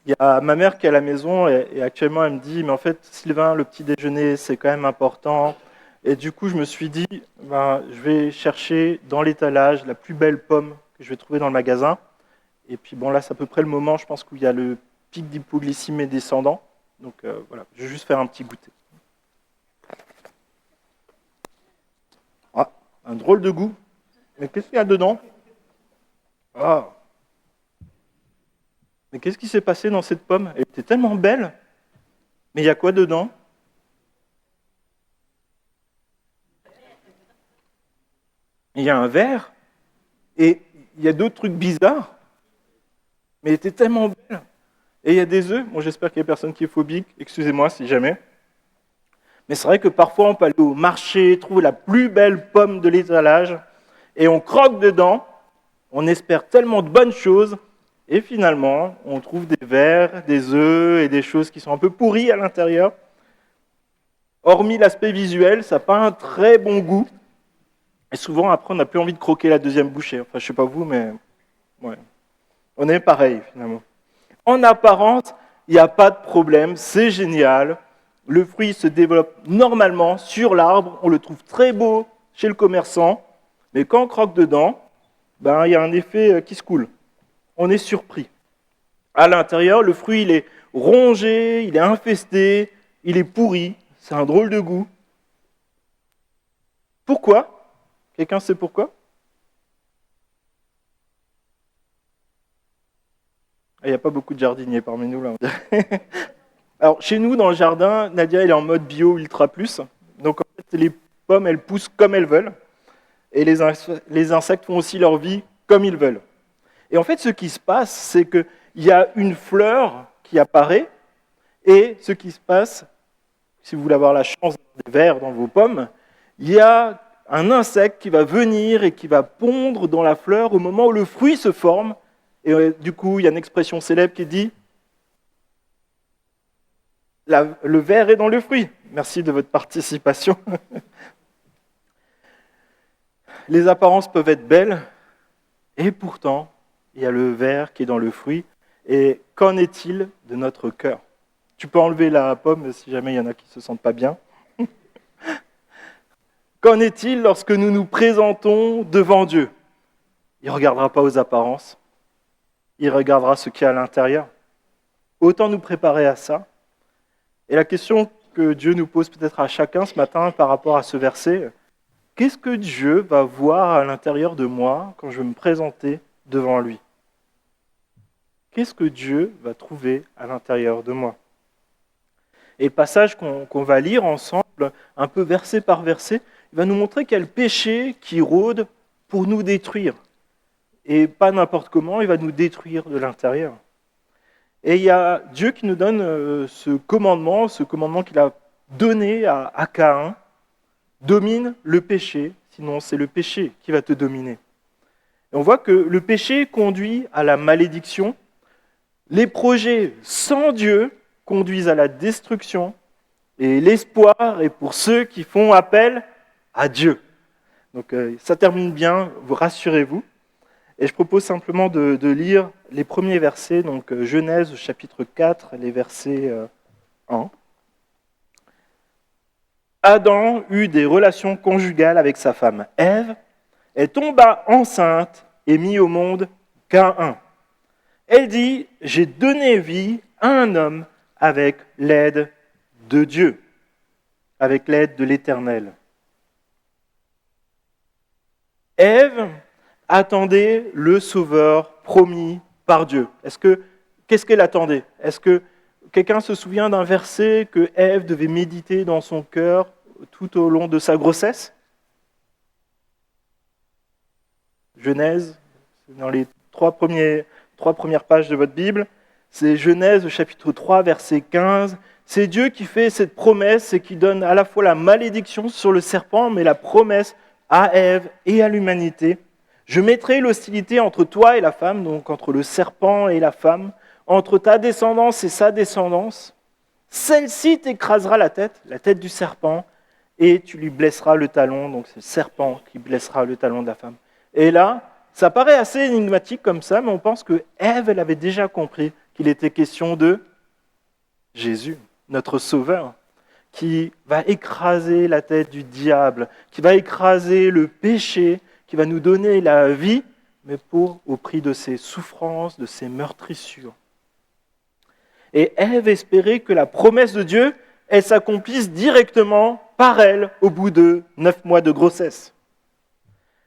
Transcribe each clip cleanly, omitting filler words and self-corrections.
Il y a ma mère qui est à la maison et actuellement elle me dit, mais en fait Sylvain, le petit déjeuner c'est quand même important. Et du coup je me suis dit, ben, je vais chercher dans l'étalage la plus belle pomme que je vais trouver dans le magasin. Et puis bon là c'est à peu près le moment, je pense, où il y a le pic d'hypoglycémie descendant. Donc voilà, je vais juste faire un petit goûter. Ah, un drôle de goût. Mais qu'est-ce qu'il y a dedans? Ah, mais qu'est-ce qui s'est passé dans cette pomme? Elle était tellement belle. Mais il y a quoi dedans? Il y a un verre. Et il y a d'autres trucs bizarres, mais elle était tellement belle. Et il y a des œufs. Bon, j'espère qu'il n'y a personne qui est phobique. Excusez-moi si jamais. Mais c'est vrai que parfois, on peut aller au marché, trouver la plus belle pomme de l'étalage, et on croque dedans. On espère tellement de bonnes choses, et finalement, on trouve des vers, des œufs et des choses qui sont un peu pourries à l'intérieur. Hormis l'aspect visuel, ça n'a pas un très bon goût. Et souvent, après, on n'a plus envie de croquer la deuxième bouchée. Enfin, je ne sais pas vous, mais ouais. On est pareil, finalement. En apparence, il n'y a pas de problème, c'est génial. Le fruit se développe normalement sur l'arbre, on le trouve très beau chez le commerçant, mais quand on croque dedans, ben, il y a un effet qui se coule. On est surpris. À l'intérieur, le fruit il est rongé, il est infesté, il est pourri, c'est un drôle de goût. Pourquoi? Quelqu'un sait pourquoi? Il n'y a pas beaucoup de jardiniers parmi nous là. Alors chez nous dans le jardin, Nadia elle est en mode bio ultra plus. Donc en fait les pommes elles poussent comme elles veulent et les insectes font aussi leur vie comme ils veulent. Et en fait ce qui se passe c'est qu'il y a une fleur qui apparaît et ce qui se passe, si vous voulez avoir la chance d'avoir des vers dans vos pommes, il y a un insecte qui va venir et qui va pondre dans la fleur au moment où le fruit se forme. Et du coup il y a une expression célèbre qui dit le verre est dans le fruit. Merci de votre participation. Les apparences peuvent être belles, et pourtant, il y a le verre qui est dans le fruit. Et qu'en est-il de notre cœur? Tu peux enlever la pomme si jamais il y en a qui ne se sentent pas bien. Qu'en est-il lorsque nous nous présentons devant Dieu? Il ne regardera pas aux apparences, il regardera ce qu'il y a à l'intérieur. Autant nous préparer à ça. Et la question que Dieu nous pose peut-être à chacun ce matin par rapport à ce verset, qu'est-ce que Dieu va voir à l'intérieur de moi quand je vais me présenter devant lui? Qu'est-ce que Dieu va trouver à l'intérieur de moi? Et le passage qu'on va lire ensemble, un peu verset par verset, il va nous montrer qu'il y a le péché qui rôde pour nous détruire. Et pas n'importe comment, il va nous détruire de l'intérieur. Et il y a Dieu qui nous donne ce commandement qu'il a donné à Caïn, domine le péché, sinon c'est le péché qui va te dominer. Et on voit que le péché conduit à la malédiction, les projets sans Dieu conduisent à la destruction, et l'espoir est pour ceux qui font appel à Dieu. Donc ça termine bien, vous rassurez-vous. Et je propose simplement de lire les premiers versets, donc Genèse chapitre 4, les versets 1. Adam eut des relations conjugales avec sa femme Ève, elle tomba enceinte et mit au monde Caïn. Elle dit, j'ai donné vie à un homme avec l'aide de Dieu, avec l'aide de l'Éternel. Ève attendait le sauveur promis par Dieu. Qu'est-ce qu'elle attendait? Est-ce que quelqu'un se souvient d'un verset que Ève devait méditer dans son cœur tout au long de sa grossesse? Genèse, c'est dans les trois premières pages de votre Bible. C'est Genèse chapitre 3, verset 15. C'est Dieu qui fait cette promesse et qui donne à la fois la malédiction sur le serpent, mais la promesse à Ève et à l'humanité. Je mettrai l'hostilité entre toi et la femme, donc entre le serpent et la femme, entre ta descendance et sa descendance. Celle-ci t'écrasera la tête du serpent, et tu lui blesseras le talon, donc c'est le serpent qui blessera le talon de la femme. Et là, ça paraît assez énigmatique comme ça, mais on pense que Ève, elle avait déjà compris qu'il était question de Jésus, notre Sauveur, qui va écraser la tête du diable, qui va écraser le péché, qui va nous donner la vie, mais au prix de ses souffrances, de ses meurtrissures. Et Ève espérait que la promesse de Dieu, elle s'accomplisse directement par elle au bout de 9 mois de grossesse.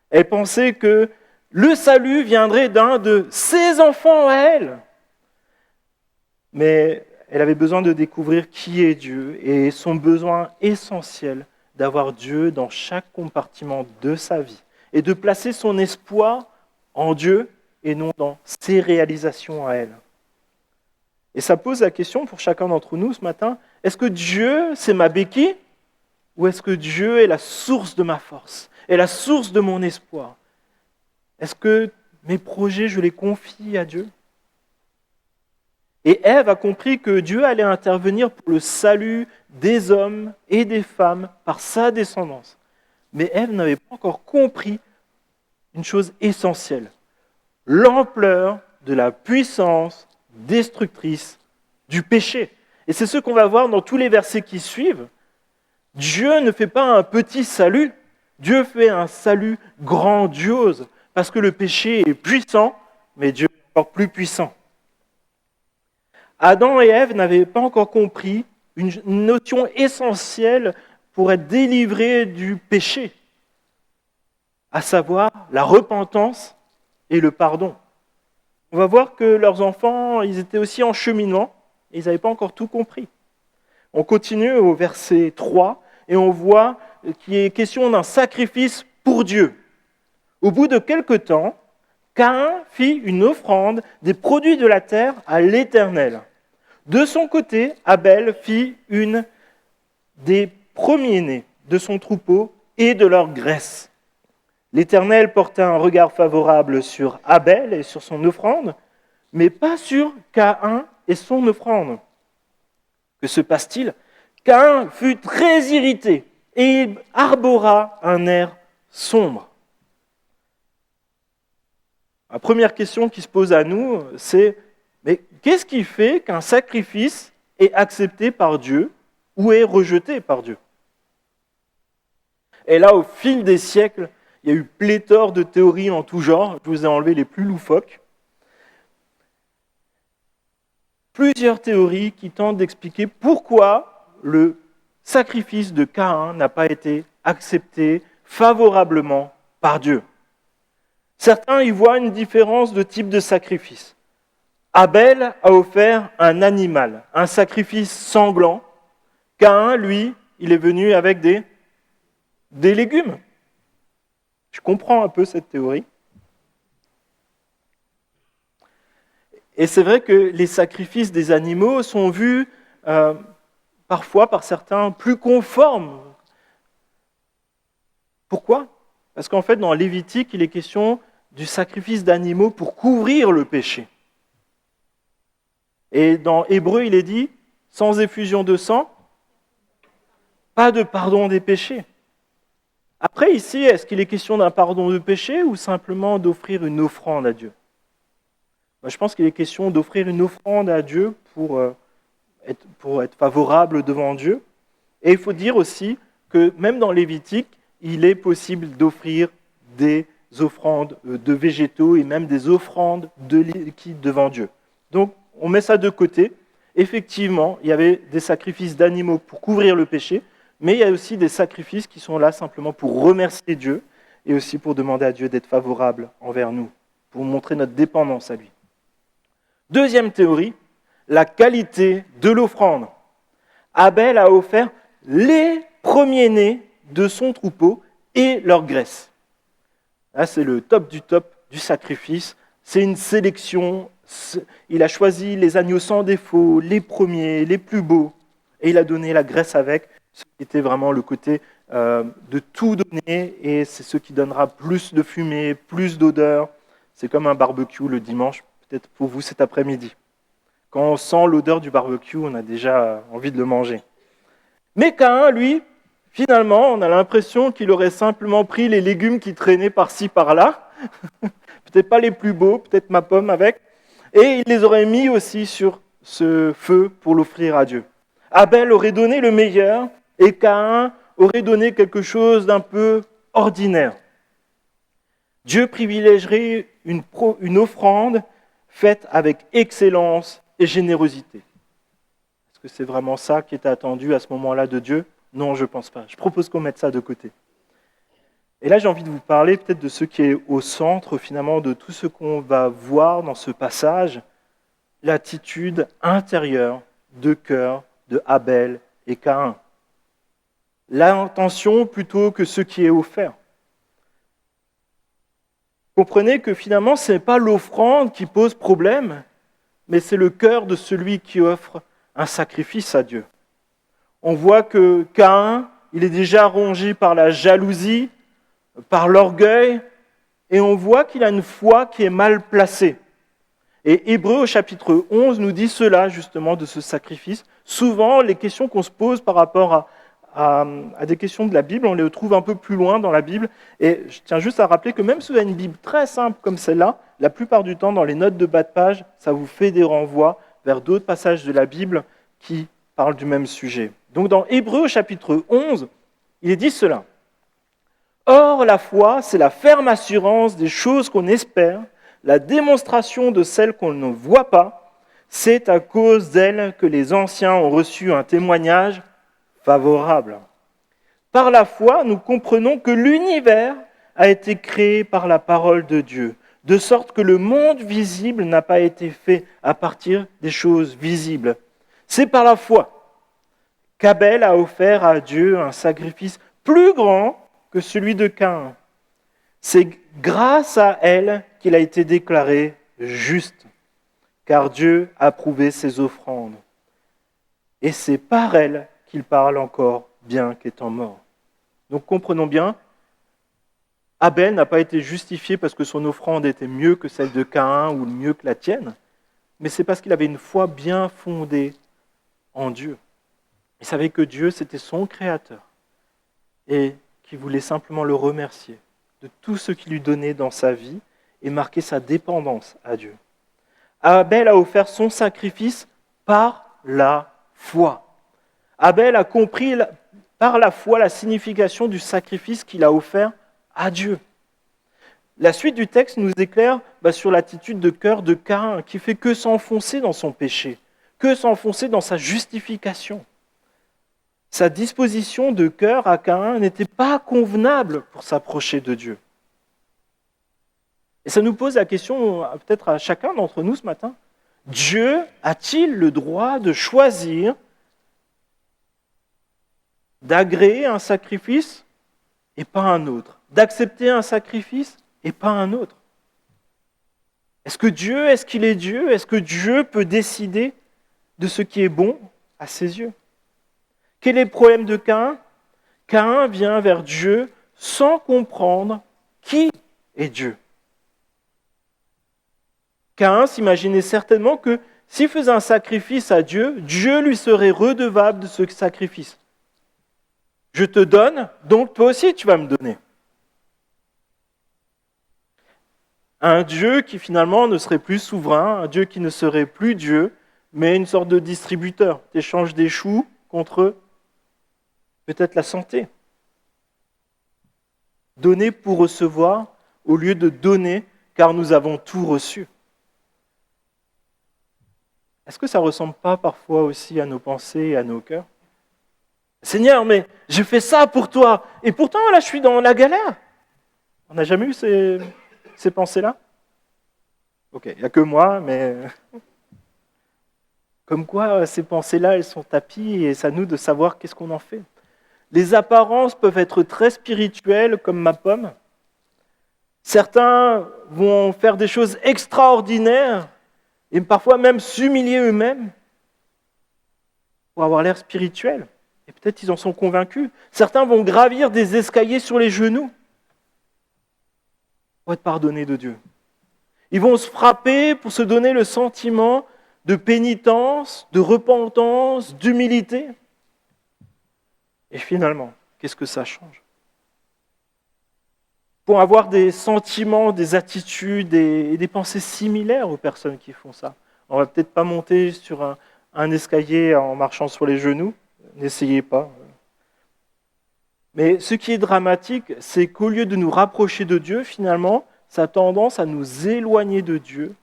Elle pensait que le salut viendrait d'un de ses enfants à elle. Mais elle avait besoin de découvrir qui est Dieu et son besoin essentiel d'avoir Dieu dans chaque compartiment de sa vie et de placer son espoir en Dieu et non dans ses réalisations à elle. Et ça pose la question pour chacun d'entre nous ce matin, est-ce que Dieu, c'est ma béquille ou est-ce que Dieu est la source de ma force, est la source de mon espoir? Est-ce que mes projets, je les confie à Dieu? Et Ève a compris que Dieu allait intervenir pour le salut des hommes et des femmes par sa descendance. Mais Ève n'avait pas encore compris une chose essentielle, l'ampleur de la puissance destructrice du péché. Et c'est ce qu'on va voir dans tous les versets qui suivent. Dieu ne fait pas un petit salut, Dieu fait un salut grandiose, parce que le péché est puissant, mais Dieu est encore plus puissant. Adam et Ève n'avaient pas encore compris une notion essentielle pour être délivrés du péché, à savoir la repentance et le pardon. On va voir que leurs enfants, ils étaient aussi en cheminement, et ils n'avaient pas encore tout compris. On continue au verset 3, et on voit qu'il est question d'un sacrifice pour Dieu. Au bout de quelque temps, Caïn fit une offrande des produits de la terre à l'Éternel. De son côté, Abel fit une des premiers-nés de son troupeau et de leur graisse. L'Éternel porta un regard favorable sur Abel et sur son offrande, mais pas sur Caïn et son offrande. Que se passe-t-il? Caïn fut très irrité et il arbora un air sombre. La première question qui se pose à nous, c'est mais qu'est-ce qui fait qu'un sacrifice est accepté par Dieu ou est rejeté par Dieu? Et là, au fil des siècles, il y a eu pléthore de théories en tout genre. Je vous ai enlevé les plus loufoques. Plusieurs théories qui tentent d'expliquer pourquoi le sacrifice de Caïn n'a pas été accepté favorablement par Dieu. Certains y voient une différence de type de sacrifice. Abel a offert un animal, un sacrifice sanglant. Caïn, lui, il est venu avec des légumes. Je comprends un peu cette théorie. Et c'est vrai que les sacrifices des animaux sont vus parfois par certains plus conformes. Pourquoi? Parce qu'en fait, dans Lévitique, il est question du sacrifice d'animaux pour couvrir le péché. Et dans Hébreu, il est dit, sans effusion de sang, pas de pardon des péchés. Après, ici, est-ce qu'il est question d'un pardon de péché ou simplement d'offrir une offrande à Dieu? Je pense qu'il est question d'offrir une offrande à Dieu pour être favorable devant Dieu. Et il faut dire aussi que même dans Lévitique, il est possible d'offrir des offrandes de végétaux et même des offrandes de liquide devant Dieu. Donc, on met ça de côté. Effectivement, il y avait des sacrifices d'animaux pour couvrir le péché, mais il y a aussi des sacrifices qui sont là simplement pour remercier Dieu et aussi pour demander à Dieu d'être favorable envers nous, pour montrer notre dépendance à lui. Deuxième théorie, la qualité de l'offrande. Abel a offert les premiers-nés de son troupeau et leur graisse. Là, c'est le top du sacrifice. C'est une sélection. Il a choisi les agneaux sans défaut, les premiers, les plus beaux, et il a donné la graisse avec, ce qui était vraiment le côté de tout donner, et c'est ce qui donnera plus de fumée, plus d'odeur. C'est comme un barbecue le dimanche, peut-être pour vous cet après-midi. Quand on sent l'odeur du barbecue, on a déjà envie de le manger. Mais Caïn, lui, finalement, on a l'impression qu'il aurait simplement pris les légumes qui traînaient par-ci, par-là, peut-être pas les plus beaux, peut-être ma pomme avec, Et il les aurait mis aussi sur ce feu pour l'offrir à Dieu. Abel aurait donné le meilleur et Caïn aurait donné quelque chose d'un peu ordinaire. Dieu privilégierait une offrande faite avec excellence et générosité. Est-ce que c'est vraiment ça qui était attendu à ce moment-là de Dieu ? Non, je ne pense pas. Je propose qu'on mette ça de côté. Et là, j'ai envie de vous parler peut-être de ce qui est au centre finalement de tout ce qu'on va voir dans ce passage, l'attitude intérieure de cœur de Abel et Caïn. L'intention plutôt que ce qui est offert. Comprenez que finalement, ce n'est pas l'offrande qui pose problème, mais c'est le cœur de celui qui offre un sacrifice à Dieu. On voit que Caïn, il est déjà rongé par la jalousie, par l'orgueil, et on voit qu'il a une foi qui est mal placée. Et Hébreux au chapitre 11 nous dit cela justement de ce sacrifice. Souvent, les questions qu'on se pose par rapport à des questions de la Bible, on les trouve un peu plus loin dans la Bible. Et je tiens juste à rappeler que même si vous avez une Bible très simple comme celle-là, la plupart du temps, dans les notes de bas de page, ça vous fait des renvois vers d'autres passages de la Bible qui parlent du même sujet. Donc dans Hébreux au chapitre 11, il est dit cela. Or, la foi, c'est la ferme assurance des choses qu'on espère, la démonstration de celles qu'on ne voit pas. C'est à cause d'elle que les anciens ont reçu un témoignage favorable. Par la foi, nous comprenons que l'univers a été créé par la parole de Dieu, de sorte que le monde visible n'a pas été fait à partir des choses visibles. C'est par la foi qu'Abel a offert à Dieu un sacrifice plus grand que celui de Caïn. C'est grâce à elle qu'il a été déclaré juste, car Dieu a approuvé ses offrandes. Et c'est par elle qu'il parle encore, bien qu'étant mort. Donc comprenons bien, Abel n'a pas été justifié parce que son offrande était mieux que celle de Caïn ou mieux que la tienne, mais c'est parce qu'il avait une foi bien fondée en Dieu. Il savait que Dieu, c'était son créateur et qu'il voulait simplement le remercier de tout ce qu'il lui donnait dans sa vie et marquer sa dépendance à Dieu. Abel a offert son sacrifice par la foi. Abel a compris par la foi la signification du sacrifice qu'il a offert à Dieu. La suite du texte nous éclaire sur l'attitude de cœur de Caïn qui fait que s'enfoncer dans son péché, que s'enfoncer dans sa justification. Sa disposition de cœur à Caïn n'était pas convenable pour s'approcher de Dieu. Et ça nous pose la question, peut-être à chacun d'entre nous ce matin, Dieu a-t-il le droit de choisir d'agréer un sacrifice et pas un autre, d'accepter un sacrifice et pas un autre? Est-ce qu'il est Dieu? Est-ce que Dieu peut décider de ce qui est bon à ses yeux? Quel est le problème de Caïn? Caïn vient vers Dieu sans comprendre qui est Dieu. Caïn s'imaginait certainement que s'il faisait un sacrifice à Dieu, Dieu lui serait redevable de ce sacrifice. Je te donne, donc toi aussi tu vas me donner. Un Dieu qui finalement ne serait plus souverain, un Dieu qui ne serait plus Dieu, mais une sorte de distributeur. Tu échanges des choux contre peut-être la santé. Donner pour recevoir au lieu de donner car nous avons tout reçu. Est-ce que ça ne ressemble pas parfois aussi à nos pensées et à nos cœurs? Seigneur, mais j'ai fait ça pour toi, et pourtant là je suis dans la galère. On n'a jamais eu ces pensées-là? Ok, il n'y a que moi, mais comme quoi ces pensées-là, elles sont tapies et c'est à nous de savoir qu'est-ce qu'on en fait. Les apparences peuvent être très spirituelles, comme ma pomme. Certains vont faire des choses extraordinaires et parfois même s'humilier eux-mêmes pour avoir l'air spirituel. Et peut-être ils en sont convaincus. Certains vont gravir des escaliers sur les genoux pour être pardonnés de Dieu. Ils vont se frapper pour se donner le sentiment de pénitence, de repentance, d'humilité. Et finalement, qu'est-ce que ça change? pour avoir des sentiments, des attitudes et des pensées similaires aux personnes qui font ça. On ne va peut-être pas monter sur un escalier en marchant sur les genoux, n'essayez pas. Mais ce qui est dramatique, c'est qu'au lieu de nous rapprocher de Dieu, finalement, ça a tendance à nous éloigner de Dieu,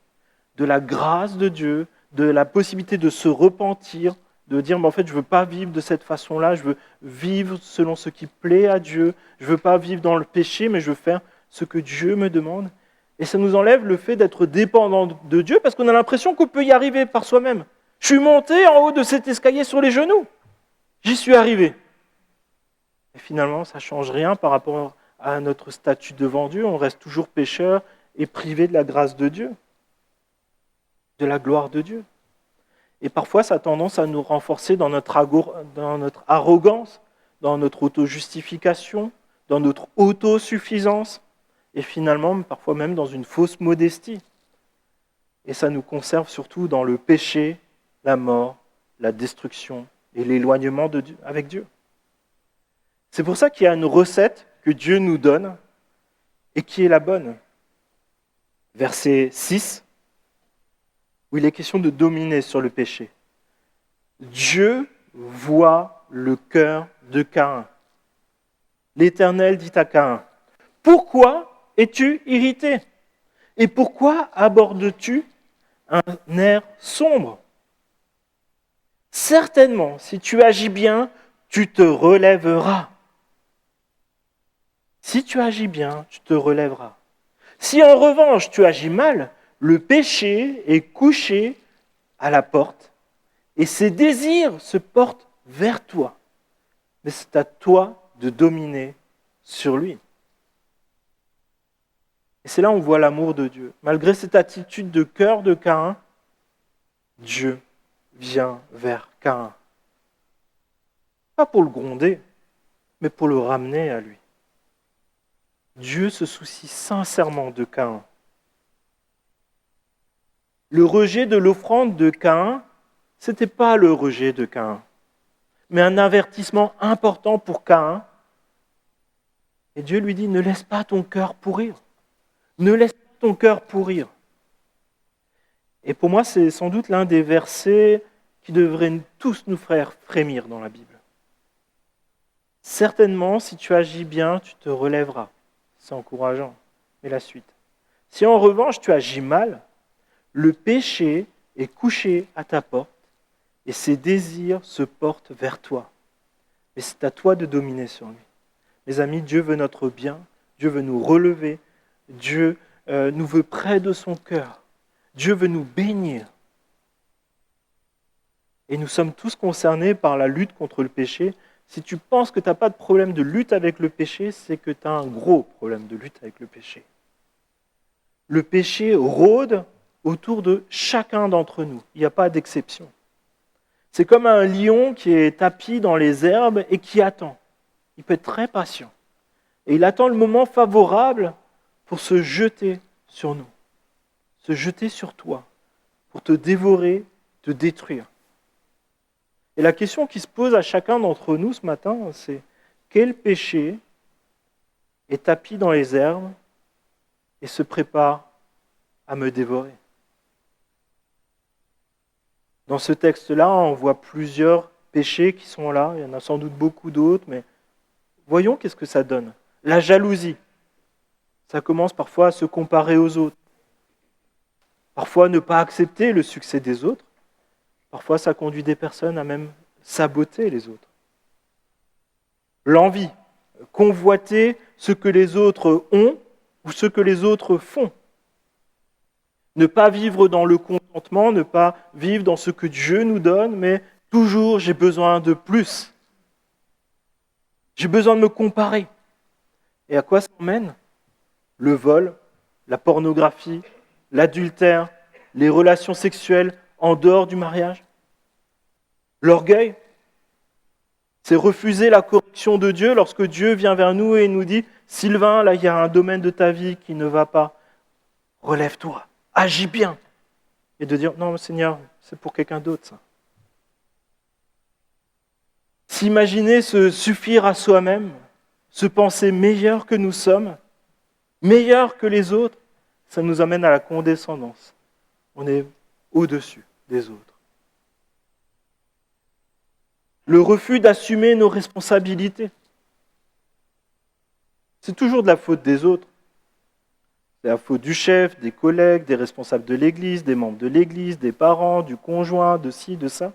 de la grâce de Dieu, de la possibilité de se repentir, de dire, mais en fait, je ne veux pas vivre de cette façon-là, je veux vivre selon ce qui plaît à Dieu, je ne veux pas vivre dans le péché, mais je veux faire ce que Dieu me demande. Et ça nous enlève le fait d'être dépendant de Dieu, parce qu'on a l'impression qu'on peut y arriver par soi-même. Je suis monté en haut de cet escalier sur les genoux, j'y suis arrivé. Et finalement, ça ne change rien par rapport à notre statut devant Dieu, on reste toujours pécheur et privé de la grâce de Dieu, de la gloire de Dieu. Et parfois, ça a tendance à nous renforcer dans notre arrogance, dans notre auto-justification, dans notre autosuffisance, et finalement, parfois même dans une fausse modestie. Et ça nous conserve surtout dans le péché, la mort, la destruction et l'éloignement de Dieu, avec Dieu. C'est pour ça qu'il y a une recette que Dieu nous donne et qui est la bonne. Verset 6, où il est question de dominer sur le péché. Dieu voit le cœur de Caïn. L'Éternel dit à Caïn, « Pourquoi es-tu irrité? Et pourquoi abordes-tu un air sombre? Certainement, si tu agis bien, tu te relèveras. Si tu agis bien, tu te relèveras. Si en revanche tu agis mal, le péché est couché à la porte et ses désirs se portent vers toi. Mais c'est à toi de dominer sur lui. » Et c'est là où on voit l'amour de Dieu. Malgré cette attitude de cœur de Caïn, Dieu vient vers Caïn. Pas pour le gronder, mais pour le ramener à lui. Dieu se soucie sincèrement de Caïn. Le rejet de l'offrande de Caïn, ce n'était pas le rejet de Caïn, mais un avertissement important pour Caïn. Et Dieu lui dit, ne laisse pas ton cœur pourrir. Ne laisse pas ton cœur pourrir. Et pour moi, c'est sans doute l'un des versets qui devraient tous nous faire frémir dans la Bible. Certainement, si tu agis bien, tu te relèveras. C'est encourageant. Mais la suite. Si en revanche tu agis mal, le péché est couché à ta porte et ses désirs se portent vers toi. Mais c'est à toi de dominer sur lui. Mes amis, Dieu veut notre bien, Dieu veut nous relever, Dieu nous veut près de son cœur, Dieu veut nous bénir. Et nous sommes tous concernés par la lutte contre le péché. Si tu penses que tu n'as pas de problème de lutte avec le péché, c'est que tu as un gros problème de lutte avec le péché. Le péché rôde autour de chacun d'entre nous. Il n'y a pas d'exception. C'est comme un lion qui est tapi dans les herbes et qui attend. Il peut être très patient. Et il attend le moment favorable pour se jeter sur nous, se jeter sur toi, pour te dévorer, te détruire. Et la question qui se pose à chacun d'entre nous ce matin, c'est quel péché est tapi dans les herbes et se prépare à me dévorer? Dans ce texte-là, on voit plusieurs péchés qui sont là. Il y en a sans doute beaucoup d'autres, mais voyons qu'est-ce que ça donne. La jalousie, ça commence parfois à se comparer aux autres. Parfois, ne pas accepter le succès des autres. Parfois, ça conduit des personnes à même saboter les autres. L'envie, convoiter ce que les autres ont ou ce que les autres font. Ne pas vivre dans le contentement, ne pas vivre dans ce que Dieu nous donne, mais toujours j'ai besoin de plus. J'ai besoin de me comparer. Et à quoi ça mène? Le vol, la pornographie, l'adultère, les relations sexuelles en dehors du mariage. L'orgueil, c'est refuser la correction de Dieu lorsque Dieu vient vers nous et nous dit « Sylvain, là, il y a un domaine de ta vie qui ne va pas. Relève-toi, agis bien. » Et de dire « Non, Seigneur, c'est pour quelqu'un d'autre, ça. » S'imaginer se suffire à soi-même, se penser meilleur que nous sommes, meilleur que les autres, ça nous amène à la condescendance. On est au-dessus des autres. Le refus d'assumer nos responsabilités. C'est toujours de la faute des autres. C'est la faute du chef, des collègues, des responsables de l'Église, des membres de l'Église, des parents, du conjoint, de ci, de ça.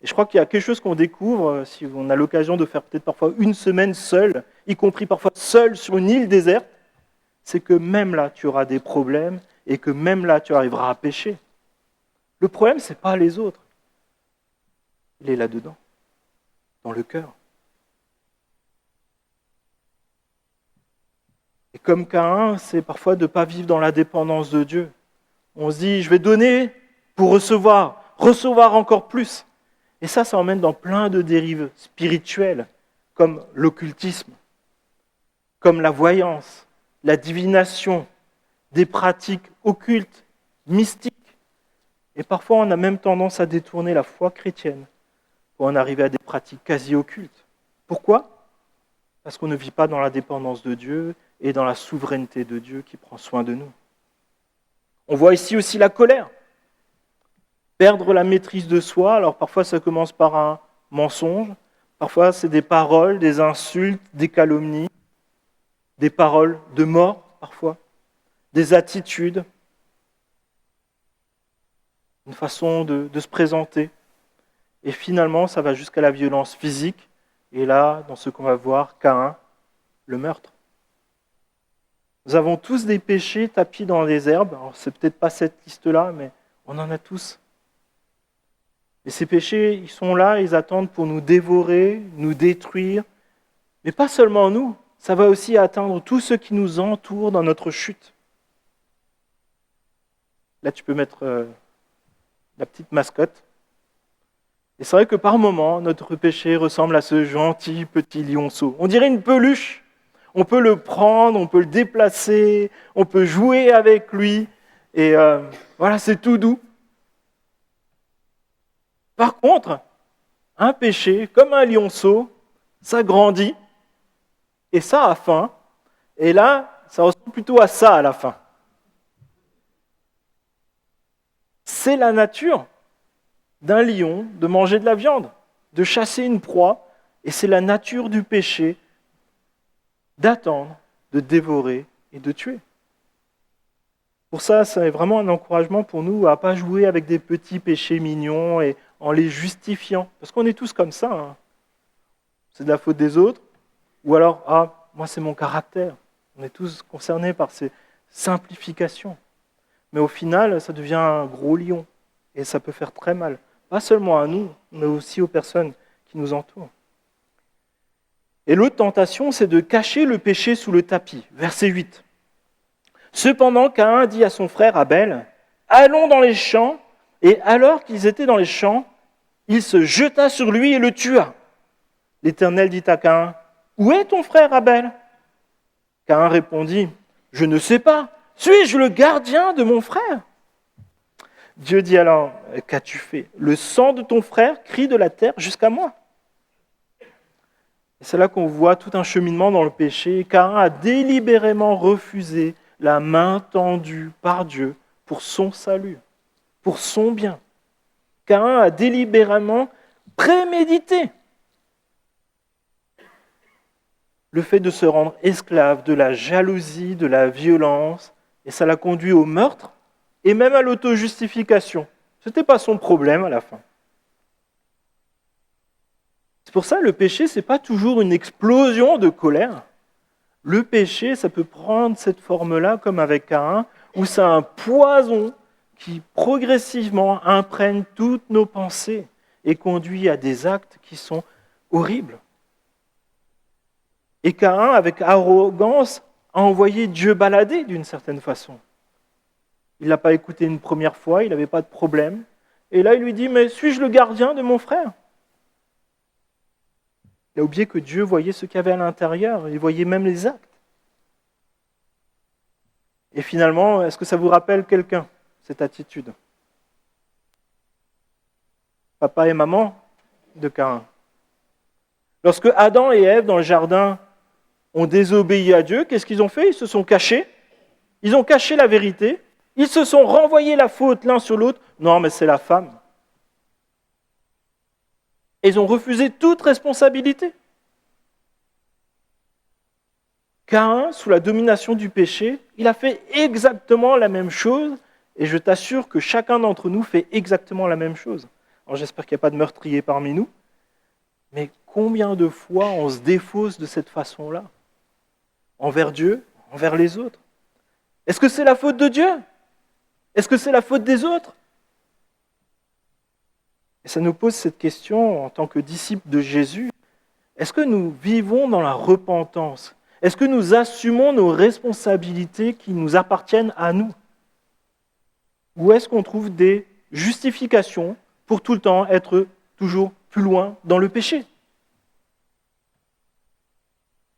Et je crois qu'il y a quelque chose qu'on découvre, si on a l'occasion de faire peut-être parfois une semaine seul, y compris parfois seul sur une île déserte, c'est que même là, tu auras des problèmes et que même là, tu arriveras à pécher. Le problème, ce n'est pas les autres. Il est là-dedans, dans le cœur. Et comme Caïn, c'est parfois de ne pas vivre dans la dépendance de Dieu. On se dit, je vais donner pour recevoir encore plus. Et ça emmène dans plein de dérives spirituelles, comme l'occultisme, comme la voyance, la divination, des pratiques occultes, mystiques. Et parfois, on a même tendance à détourner la foi chrétienne pour en arriver à des pratiques quasi occultes. Pourquoi ? Parce qu'on ne vit pas dans la dépendance de Dieu et dans la souveraineté de Dieu qui prend soin de nous. On voit ici aussi la colère. Perdre la maîtrise de soi, alors parfois ça commence par un mensonge, parfois c'est des paroles, des insultes, des calomnies, des paroles de mort parfois, des attitudes, une façon de se présenter. Et finalement, ça va jusqu'à la violence physique. Et là, dans ce qu'on va voir, Caïn, le meurtre. Nous avons tous des péchés tapis dans les herbes. Alors, c'est peut-être pas cette liste-là, mais on en a tous. Et ces péchés, ils sont là, ils attendent pour nous dévorer, nous détruire. Mais pas seulement nous, ça va aussi atteindre tous ceux qui nous entourent dans notre chute. Là, tu peux mettre la petite mascotte. Et c'est vrai que par moments, notre péché ressemble à ce gentil petit lionceau. On dirait une peluche. On peut le prendre, on peut le déplacer, on peut jouer avec lui. Et voilà, c'est tout doux. Par contre, un péché, comme un lionceau, ça grandit et ça a faim. Et là, ça ressemble plutôt à ça à la fin. C'est la nature d'un lion de manger de la viande, de chasser une proie, et c'est la nature du péché d'attendre, de dévorer et de tuer. Pour ça, c'est vraiment un encouragement pour nous à ne pas jouer avec des petits péchés mignons et en les justifiant. Parce qu'on est tous comme ça. Hein. C'est de la faute des autres. Ou alors, moi c'est mon caractère. On est tous concernés par ces simplifications. Mais au final, ça devient un gros lion. Et ça peut faire très mal. Pas seulement à nous, mais aussi aux personnes qui nous entourent. Et l'autre tentation, c'est de cacher le péché sous le tapis. Verset 8. Cependant, Caïn dit à son frère Abel, « Allons dans les champs. » Et alors qu'ils étaient dans les champs, il se jeta sur lui et le tua. L'Éternel dit à Caïn, « Où est ton frère Abel ?» Caïn répondit, « Je ne sais pas. Suis-je le gardien de mon frère ?» Dieu dit alors, « Qu'as-tu fait ? Le sang de ton frère crie de la terre jusqu'à moi. » Et c'est là qu'on voit tout un cheminement dans le péché. Caïn a délibérément refusé la main tendue par Dieu pour son salut, pour son bien. Caïn a délibérément prémédité le fait de se rendre esclave de la jalousie, de la violence, et ça l'a conduit au meurtre et même à l'auto-justification. Ce n'était pas son problème à la fin. C'est pour ça que le péché, ce n'est pas toujours une explosion de colère. Le péché, ça peut prendre cette forme-là, comme avec Caïn, où c'est un poison qui progressivement imprègne toutes nos pensées et conduit à des actes qui sont horribles. Et Caïn, avec arrogance, a envoyé Dieu balader d'une certaine façon. Il ne l'a pas écouté une première fois, il n'avait pas de problème. Et là, il lui dit, « Mais suis-je le gardien de mon frère ?» Il a oublié que Dieu voyait ce qu'il y avait à l'intérieur, il voyait même les actes. Et finalement, est-ce que ça vous rappelle quelqu'un, cette attitude ? Papa et maman de Caïn. Lorsque Adam et Ève, dans le jardin, ont désobéi à Dieu, qu'est-ce qu'ils ont fait? Ils se sont cachés, ils ont caché la vérité, ils se sont renvoyés la faute l'un sur l'autre. Non, mais c'est la femme. Et ils ont refusé toute responsabilité. Caïn, sous la domination du péché, il a fait exactement la même chose, et je t'assure que chacun d'entre nous fait exactement la même chose. Alors j'espère qu'il n'y a pas de meurtrier parmi nous, mais combien de fois on se défausse de cette façon-là, envers Dieu, envers les autres? Est-ce que c'est la faute de Dieu? Est-ce que c'est la faute des autres? Et ça nous pose cette question en tant que disciples de Jésus. Est-ce que nous vivons dans la repentance? Est-ce que nous assumons nos responsabilités qui nous appartiennent à nous? Ou est-ce qu'on trouve des justifications pour tout le temps être toujours plus loin dans le péché?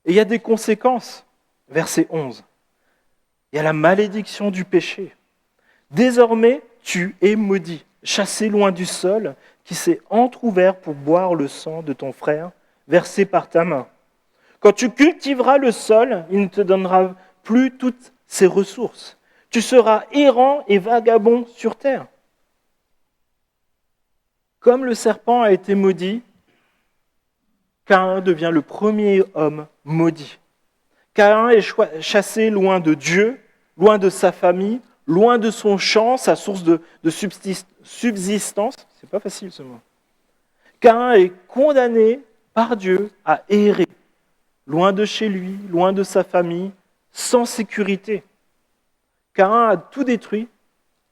Et il y a des conséquences. Verset 11. Il y a la malédiction du péché. Désormais, tu es maudit, chassé loin du sol, qui s'est entrouvert pour boire le sang de ton frère, versé par ta main. Quand tu cultiveras le sol, il ne te donnera plus toutes ses ressources. Tu seras errant et vagabond sur terre. Comme le serpent a été maudit, Caïn devient le premier homme maudit. Caïn est chassé loin de Dieu, loin de sa famille, loin de son champ, sa source de subsistance. C'est pas facile ce mot. Caïn est condamné par Dieu à errer, loin de chez lui, loin de sa famille, sans sécurité. Caïn a tout détruit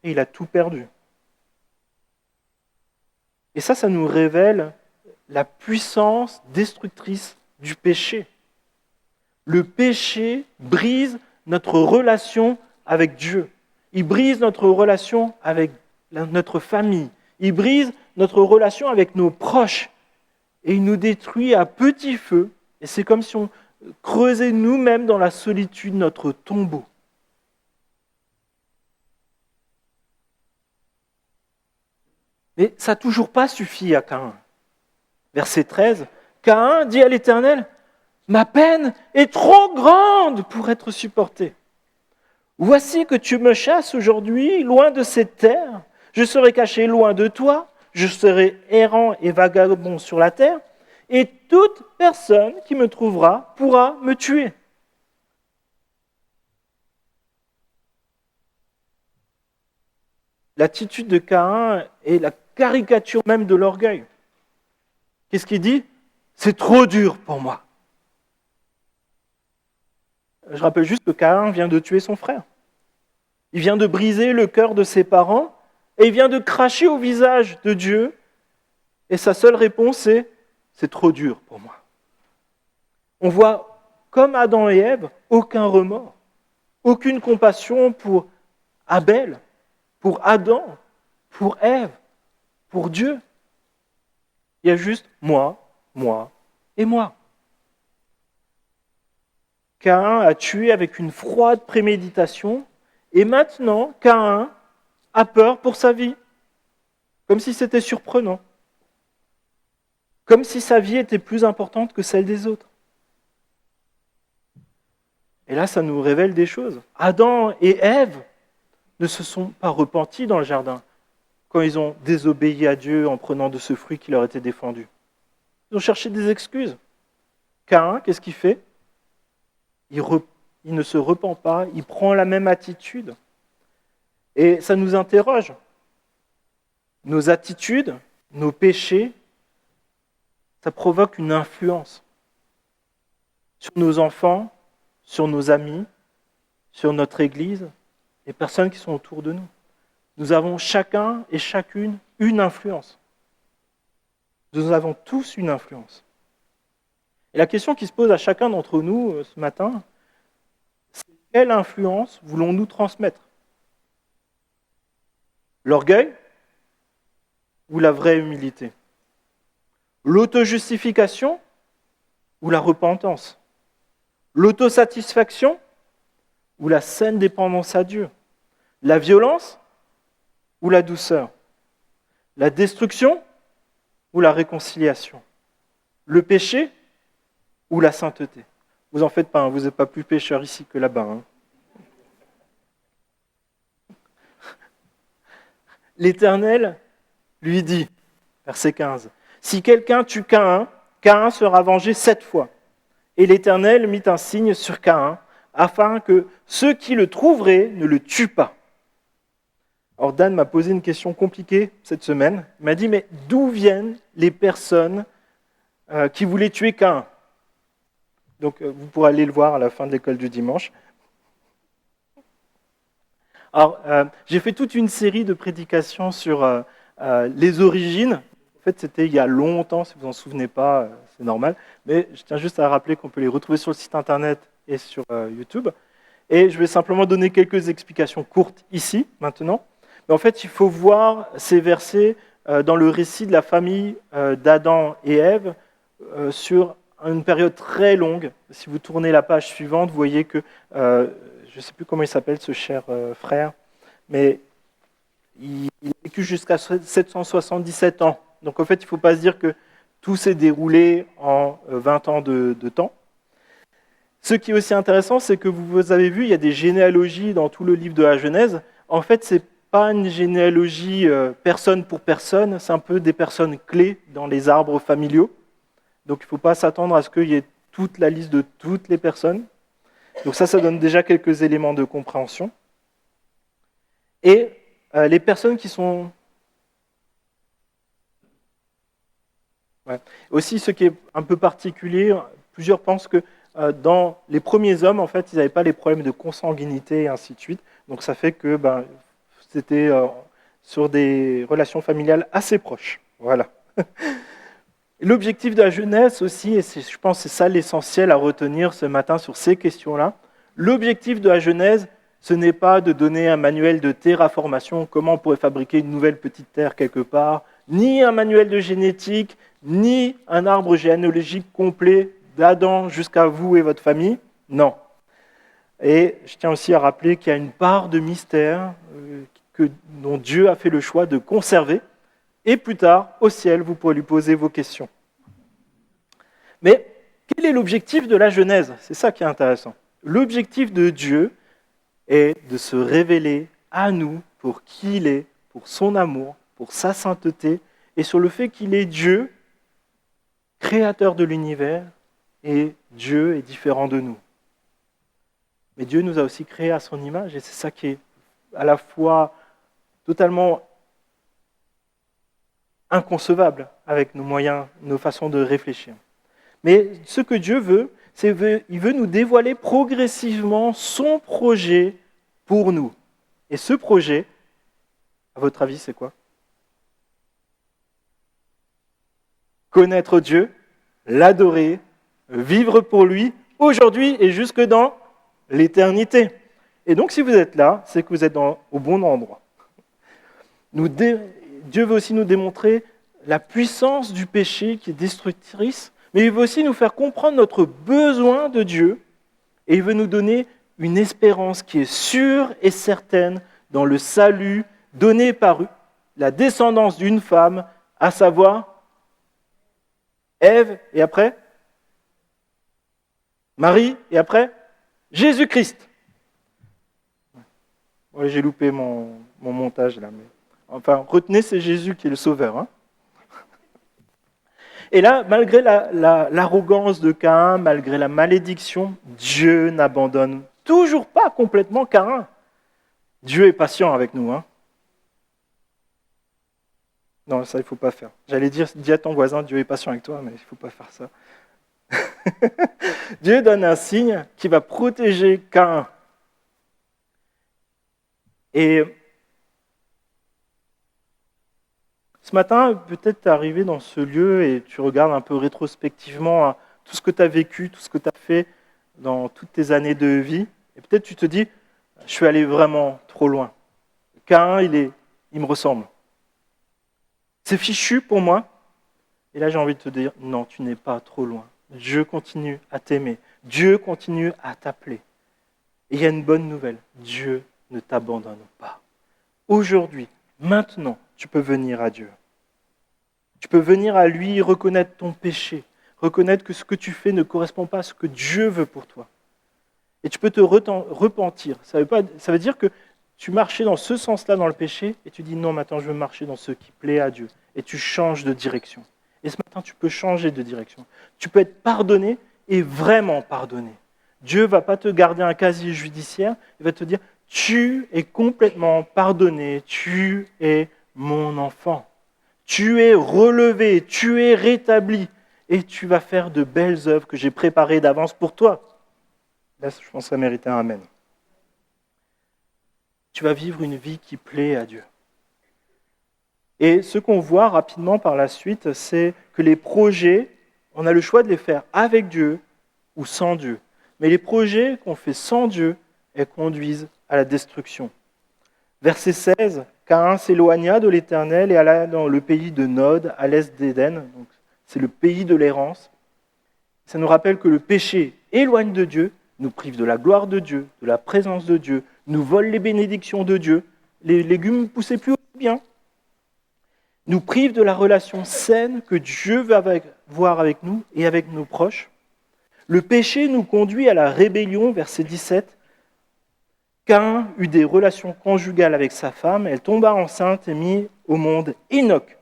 et il a tout perdu. Et ça nous révèle la puissance destructrice du péché. Le péché brise notre relation avec Dieu. Il brise notre relation avec notre famille. Il brise notre relation avec nos proches. Et il nous détruit à petit feu. Et c'est comme si on creusait nous-mêmes dans la solitude notre tombeau. Mais ça n'a toujours pas suffi à Caïn. Verset 13, Caïn dit à l'Éternel, « Ma peine est trop grande pour être supportée. Voici que tu me chasses aujourd'hui loin de cette terre. Je serai caché loin de toi, je serai errant et vagabond sur la terre, et toute personne qui me trouvera pourra me tuer. » L'attitude de Caïn est la caricature même de l'orgueil. Qu'est-ce qu'il dit? C'est trop dur pour moi. Je rappelle juste que Caïn vient de tuer son frère. Il vient de briser le cœur de ses parents et il vient de cracher au visage de Dieu. Et sa seule réponse est « c'est trop dur pour moi ». On voit, comme Adam et Ève, aucun remords, aucune compassion pour Abel, pour Adam, pour Ève, pour Dieu. Il y a juste moi et moi. Caïn a tué avec une froide préméditation et maintenant, Caïn a peur pour sa vie, comme si c'était surprenant, comme si sa vie était plus importante que celle des autres. Et là, ça nous révèle des choses. Adam et Ève ne se sont pas repentis dans le jardin quand ils ont désobéi à Dieu en prenant de ce fruit qui leur était défendu. Ils ont cherché des excuses. Caïn, qu'est-ce qu'il fait? Il ne se repent pas, il prend la même attitude. Et ça nous interroge. Nos attitudes, nos péchés, ça provoque une influence sur nos enfants, sur nos amis, sur notre Église, les personnes qui sont autour de nous. Nous avons chacun et chacune une influence. Nous avons tous une influence. Et la question qui se pose à chacun d'entre nous ce matin, c'est quelle influence voulons-nous transmettre? L'orgueil ou la vraie humilité? L'autojustification ou la repentance? L'autosatisfaction ou la saine dépendance à Dieu? La violence ou la douceur? La destruction ou la réconciliation? Le péché ou la sainteté? Vous en faites pas, hein, vous n'êtes pas plus pécheur ici que là-bas. Hein. L'Éternel lui dit, verset 15, « Si quelqu'un tue Caïn, Caïn sera vengé 7 fois. Et l'Éternel mit un signe sur Caïn, afin que ceux qui le trouveraient ne le tuent pas. » Alors Dan m'a posé une question compliquée cette semaine. Il m'a dit, mais d'où viennent les personnes qui voulaient tuer Caïn? Donc vous pourrez aller le voir à la fin de l'école du dimanche. Alors, j'ai fait toute une série de prédications sur les origines. En fait, c'était il y a longtemps, si vous n'en souvenez pas, c'est normal. Mais je tiens juste à rappeler qu'on peut les retrouver sur le site internet et sur YouTube. Et je vais simplement donner quelques explications courtes ici, maintenant. Mais en fait, il faut voir ces versets dans le récit de la famille d'Adam et Ève sur une période très longue. Si vous tournez la page suivante, vous voyez que, je ne sais plus comment il s'appelle ce cher frère, mais il a vécu jusqu'à 777 ans. Donc en fait, il ne faut pas se dire que tout s'est déroulé en 20 ans de temps. Ce qui est aussi intéressant, c'est que vous avez vu, il y a des généalogies dans tout le livre de la Genèse. En fait, ce n'est pas une généalogie personne pour personne, c'est un peu des personnes clés dans les arbres familiaux. Donc il ne faut pas s'attendre à ce qu'il y ait toute la liste de toutes les personnes. Donc ça donne déjà quelques éléments de compréhension. Et les personnes qui sont... Ouais. Aussi, ce qui est un peu particulier, plusieurs pensent que dans les premiers hommes, en fait, ils n'avaient pas les problèmes de consanguinité et ainsi de suite. Donc ça fait que c'était sur des relations familiales assez proches. Voilà. L'objectif de la Genèse aussi, et je pense que c'est ça l'essentiel à retenir ce matin sur ces questions-là, l'objectif de la Genèse, ce n'est pas de donner un manuel de terraformation, comment on pourrait fabriquer une nouvelle petite terre quelque part, ni un manuel de génétique, ni un arbre généalogique complet d'Adam jusqu'à vous et votre famille. Non. Et je tiens aussi à rappeler qu'il y a une part de mystère dont Dieu a fait le choix de conserver. Et plus tard, au ciel, vous pourrez lui poser vos questions. Mais quel est l'objectif de la Genèse? C'est ça qui est intéressant. L'objectif de Dieu est de se révéler à nous pour qui il est, pour son amour, pour sa sainteté, et sur le fait qu'il est Dieu, créateur de l'univers, et Dieu est différent de nous. Mais Dieu nous a aussi créés à son image, et c'est ça qui est à la fois totalement inconcevable avec nos moyens, nos façons de réfléchir. Mais ce que Dieu veut, c'est qu'il veut nous dévoiler progressivement son projet pour nous. Et ce projet, à votre avis, c'est quoi? Connaître Dieu, l'adorer, vivre pour lui, aujourd'hui et jusque dans l'éternité. Et donc, si vous êtes là, c'est que vous êtes au bon endroit. Dieu veut aussi nous démontrer la puissance du péché qui est destructrice, mais il veut aussi nous faire comprendre notre besoin de Dieu, et il veut nous donner une espérance qui est sûre et certaine dans le salut donné par la descendance d'une femme, à savoir Ève, et après Marie, et après Jésus-Christ. Ouais, j'ai loupé mon montage là, mais enfin, retenez, c'est Jésus qui est le sauveur. Hein. Et là, malgré l'arrogance de Caïn, malgré la malédiction, Dieu n'abandonne toujours pas complètement Caïn. Dieu est patient avec nous. Hein. Non, ça, il ne faut pas faire. J'allais dire, dis à ton voisin, Dieu est patient avec toi, mais il ne faut pas faire ça. Dieu donne un signe qui va protéger Caïn. Et ce matin, peut-être tu es arrivé dans ce lieu et tu regardes un peu rétrospectivement à tout ce que tu as vécu, tout ce que tu as fait dans toutes tes années de vie. Et peut-être tu te dis, je suis allé vraiment trop loin. Caïn, il me ressemble. C'est fichu pour moi. Et là, j'ai envie de te dire, non, tu n'es pas trop loin. Dieu continue à t'aimer. Dieu continue à t'appeler. Et il y a une bonne nouvelle. Dieu ne t'abandonne pas. Aujourd'hui, maintenant, tu peux venir à Dieu. Tu peux venir à lui reconnaître ton péché, reconnaître que ce que tu fais ne correspond pas à ce que Dieu veut pour toi. Et tu peux te repentir. Ça veut dire que tu marchais dans ce sens-là dans le péché et tu dis non, maintenant je veux marcher dans ce qui plaît à Dieu. Et tu changes de direction. Et ce matin, tu peux changer de direction. Tu peux être pardonné et vraiment pardonné. Dieu ne va pas te garder un casier judiciaire, il va te dire tu es complètement pardonné, tu es mon enfant. Tu es relevé, tu es rétabli et tu vas faire de belles œuvres que j'ai préparées d'avance pour toi. Là, je pense que ça méritait un amen. Tu vas vivre une vie qui plaît à Dieu. Et ce qu'on voit rapidement par la suite, c'est que les projets, on a le choix de les faire avec Dieu ou sans Dieu. Mais les projets qu'on fait sans Dieu, elles conduisent à la destruction. Verset 16, Caïn s'éloigna de l'Éternel et alla dans le pays de Nod, à l'est d'Éden. Donc, c'est le pays de l'errance. Ça nous rappelle que le péché éloigne de Dieu, nous prive de la gloire de Dieu, de la présence de Dieu, nous vole les bénédictions de Dieu, les légumes ne poussaient plus aussi bien, nous prive de la relation saine que Dieu veut avoir avec nous et avec nos proches. Le péché nous conduit à la rébellion, verset 17. Caïn eut des relations conjugales avec sa femme, elle tomba enceinte et mit au monde Enoch.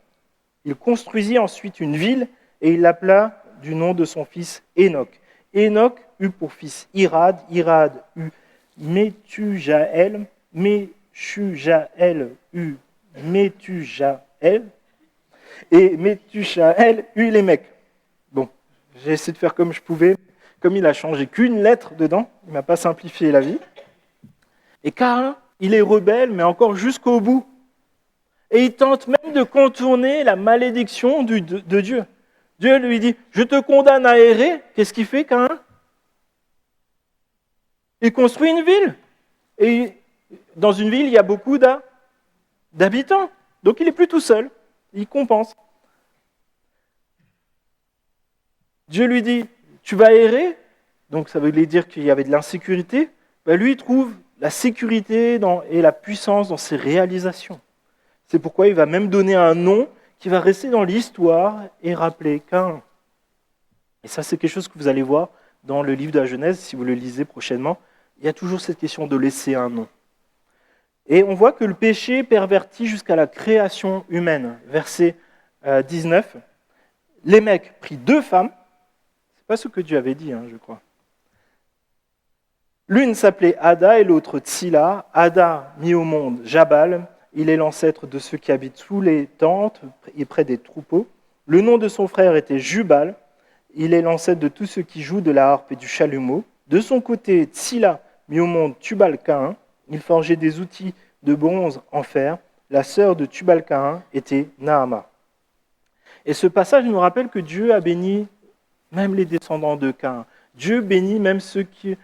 Il construisit ensuite une ville et il l'appela du nom de son fils Enoch. Enoch eut pour fils Irad, Irad eut Methujaël, Methujaël eut Methujaël, et Methujaël eut Lémec. Bon, j'ai essayé de faire comme je pouvais, comme il a changé qu'une lettre dedans, il ne m'a pas simplifié la vie. Et Caïn, il est rebelle, mais encore jusqu'au bout. Et il tente même de contourner la malédiction de Dieu. Dieu lui dit, je te condamne à errer. Qu'est-ce qu'il fait, Caïn ? Il construit une ville. Et dans une ville, il y a beaucoup d'habitants. Donc il n'est plus tout seul. Il compense. Dieu lui dit, tu vas errer. Donc ça veut dire qu'il y avait de l'insécurité. Ben, lui, il trouve la sécurité et la puissance dans ses réalisations. C'est pourquoi il va même donner un nom qui va rester dans l'histoire et rappeler Caïn. Et ça, c'est quelque chose que vous allez voir dans le livre de la Genèse, si vous le lisez prochainement. Il y a toujours cette question de laisser un nom. Et on voit que le péché pervertit jusqu'à la création humaine. Verset 19. Lémec prit 2 femmes. Ce n'est pas ce que Dieu avait dit, je crois. L'une s'appelait Ada et l'autre Tsila. Ada mit au monde Jabal. Il est l'ancêtre de ceux qui habitent sous les tentes et près des troupeaux. Le nom de son frère était Jubal. Il est l'ancêtre de tous ceux qui jouent de la harpe et du chalumeau. De son côté, Tsila mit au monde Tubal-Caïn. Il forgeait des outils de bronze en fer. La sœur de Tubal-Caïn était Naama. Et ce passage nous rappelle que Dieu a béni même les descendants de Caïn. Dieu bénit même ceux qui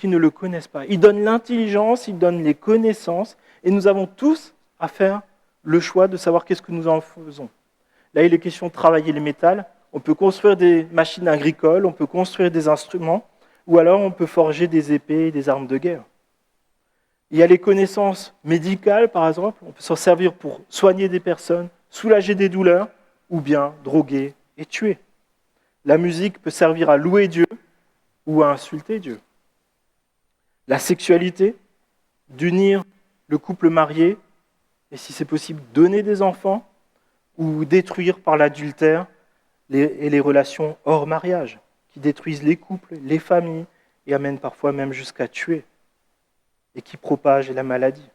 ne le connaissent pas. Il donne l'intelligence, il donne les connaissances. Et nous avons tous à faire le choix de savoir qu'est-ce que nous en faisons. Là, il est question de travailler les métals. On peut construire des machines agricoles, on peut construire des instruments, ou alors on peut forger des épées et des armes de guerre. Il y a les connaissances médicales, par exemple. On peut s'en servir pour soigner des personnes, soulager des douleurs, ou bien droguer et tuer. La musique peut servir à louer Dieu ou à insulter Dieu. La sexualité, d'unir le couple marié, et si c'est possible, donner des enfants, ou détruire par l'adultère les relations hors mariage, qui détruisent les couples, les familles, et amènent parfois même jusqu'à tuer, et qui propagent la maladie.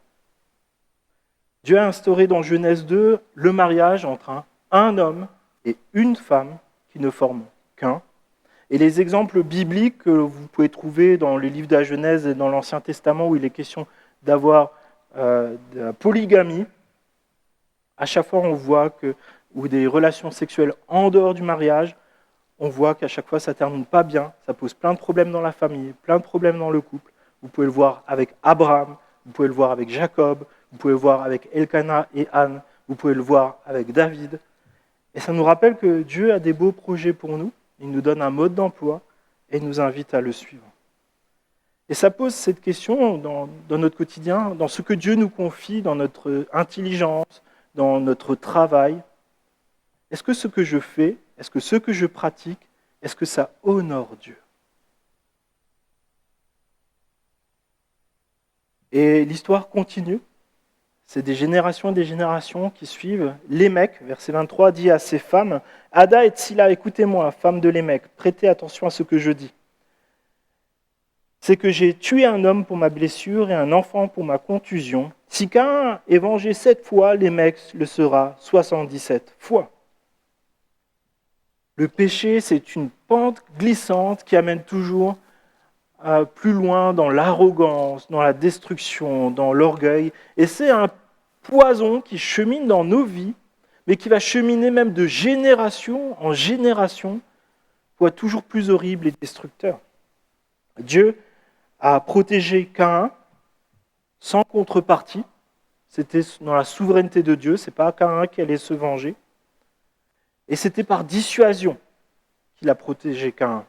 Dieu a instauré dans Genèse 2 le mariage entre un homme et une femme qui ne forment qu'un. Et les exemples bibliques que vous pouvez trouver dans le livre de la Genèse et dans l'Ancien Testament, où il est question d'avoir de la polygamie, à chaque fois on voit ou des relations sexuelles en dehors du mariage, on voit qu'à chaque fois ça ne termine pas bien, ça pose plein de problèmes dans la famille, plein de problèmes dans le couple. Vous pouvez le voir avec Abraham, vous pouvez le voir avec Jacob, vous pouvez le voir avec Elkanah et Anne, vous pouvez le voir avec David. Et ça nous rappelle que Dieu a des beaux projets pour nous, il nous donne un mode d'emploi et nous invite à le suivre. Et ça pose cette question dans notre quotidien, dans ce que Dieu nous confie, dans notre intelligence, dans notre travail. Est-ce que ce que je fais, est-ce que ce que je pratique, Est-ce que ça honore Dieu? Et l'histoire continue. C'est des générations et des générations qui suivent. Lémec, verset 23, dit à ses femmes, « Ada et Tsila, écoutez-moi, femmes de Lémec, prêtez attention à ce que je dis. C'est que j'ai tué un homme pour ma blessure et un enfant pour ma contusion. Si Caïn est vengé 7 fois, Lémec le sera 77 fois. » Le péché, c'est une pente glissante qui amène toujours plus loin dans l'arrogance, dans la destruction, dans l'orgueil. Et c'est un poison qui chemine dans nos vies, mais qui va cheminer même de génération en génération pour être toujours plus horrible et destructeur. Dieu a protégé Caïn sans contrepartie. C'était dans la souveraineté de Dieu, ce n'est pas Caïn qui allait se venger. Et c'était par dissuasion qu'il a protégé Caïn.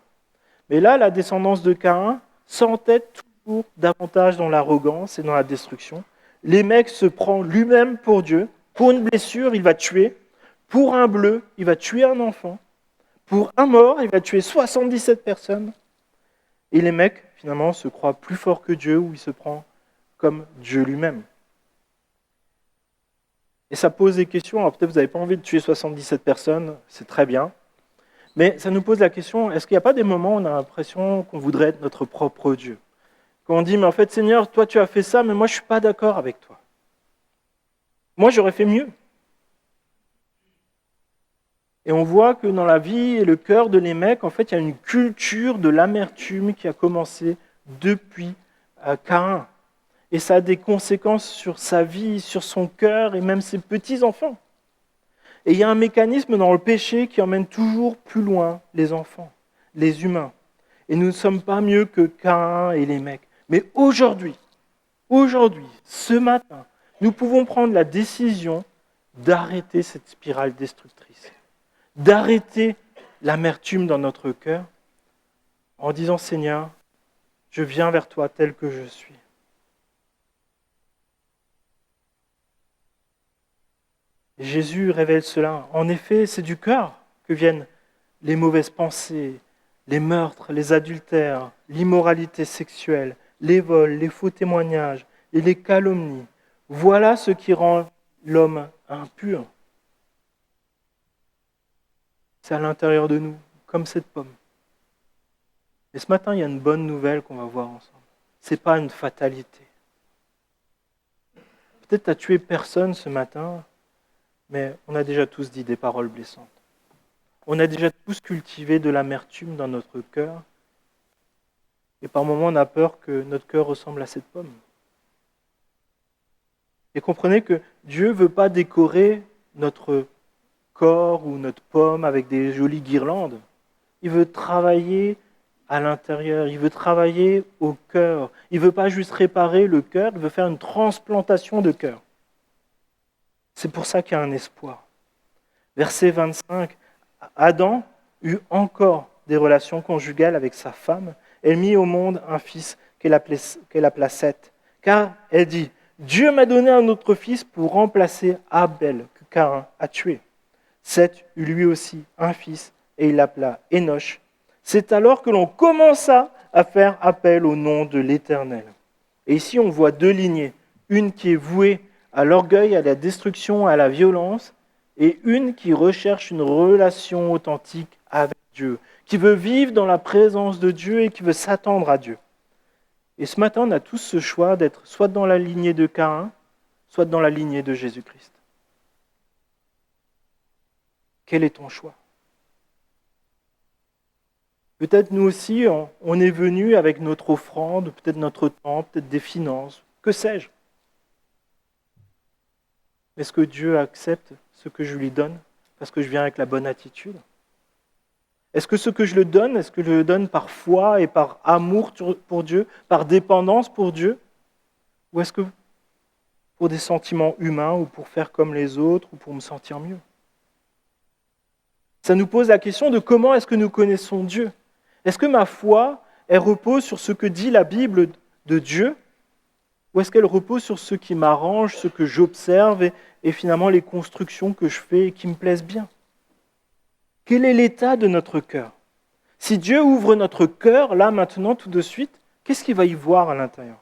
Mais là, la descendance de Caïn s'entête toujours davantage dans l'arrogance et dans la destruction. Lémec se prend lui-même pour Dieu. Pour une blessure, il va tuer. Pour un bleu, il va tuer un enfant. Pour un mort, il va tuer 77 personnes. Et Lémec, finalement, se croit plus fort que Dieu, ou il se prend comme Dieu lui-même. Et ça pose des questions. Alors peut-être vous n'avez pas envie de tuer 77 personnes, c'est très bien. Mais ça nous pose la question, est-ce qu'il n'y a pas des moments où on a l'impression qu'on voudrait être notre propre Dieu? Quand on dit, mais en fait, Seigneur, toi tu as fait ça, mais moi je ne suis pas d'accord avec toi. Moi j'aurais fait mieux. Et on voit que dans la vie et le cœur de Lémec, en fait, il y a une culture de l'amertume qui a commencé depuis Caïn. Et ça a des conséquences sur sa vie, sur son cœur et même ses petits-enfants. Et il y a un mécanisme dans le péché qui emmène toujours plus loin les enfants, les humains. Et nous ne sommes pas mieux que Caïn et Lémec. Mais aujourd'hui, ce matin, nous pouvons prendre la décision d'arrêter cette spirale destructrice, d'arrêter l'amertume dans notre cœur en disant, Seigneur, je viens vers toi tel que je suis. Et Jésus révèle cela. En effet, c'est du cœur que viennent les mauvaises pensées, les meurtres, les adultères, l'immoralité sexuelle, les vols, les faux témoignages et les calomnies. Voilà ce qui rend l'homme impur. C'est à l'intérieur de nous, comme cette pomme. Et ce matin, il y a une bonne nouvelle qu'on va voir ensemble. Ce n'est pas une fatalité. Peut-être tu n'as tué personne ce matin, mais on a déjà tous dit des paroles blessantes. On a déjà tous cultivé de l'amertume dans notre cœur. Et par moments, on a peur que notre cœur ressemble à cette pomme. Et comprenez que Dieu ne veut pas décorer notre corps ou notre pomme avec des jolies guirlandes. Il veut travailler à l'intérieur, il veut travailler au cœur. Il ne veut pas juste réparer le cœur, il veut faire une transplantation de cœur. C'est pour ça qu'il y a un espoir. Verset 25, Adam eut encore des relations conjugales avec sa femme. Elle mit au monde un fils qu'elle appela Seth. Car elle dit, Dieu m'a donné un autre fils pour remplacer Abel, que Caïn a tué. Seth eut lui aussi un fils, et il l'appela Enoch. C'est alors que l'on commença à faire appel au nom de l'Éternel. Et ici, on voit deux lignées. Une qui est vouée à l'orgueil, à la destruction, à la violence, et une qui recherche une relation authentique avec Dieu, qui veut vivre dans la présence de Dieu et qui veut s'attendre à Dieu. Et ce matin, on a tous ce choix d'être soit dans la lignée de Caïn, soit dans la lignée de Jésus-Christ. Quel est ton choix? Peut-être nous aussi, on est venu avec notre offrande, peut-être notre temps, peut-être des finances, que sais-je. Est-ce que Dieu accepte ce que je lui donne parce que je viens avec la bonne attitude? Est-ce que ce que je le donne, est-ce que je le donne par foi et par amour pour Dieu, par dépendance pour Dieu? Ou est-ce que pour des sentiments humains ou pour faire comme les autres ou pour me sentir mieux? Ça nous pose la question de comment est-ce que nous connaissons Dieu? Est-ce que ma foi, elle repose sur ce que dit la Bible de Dieu? Ou est-ce qu'elle repose sur ce qui m'arrange, ce que j'observe et finalement les constructions que je fais et qui me plaisent bien? Quel est l'état de notre cœur? Si Dieu ouvre notre cœur, là, maintenant, tout de suite, qu'est-ce qu'il va y voir à l'intérieur?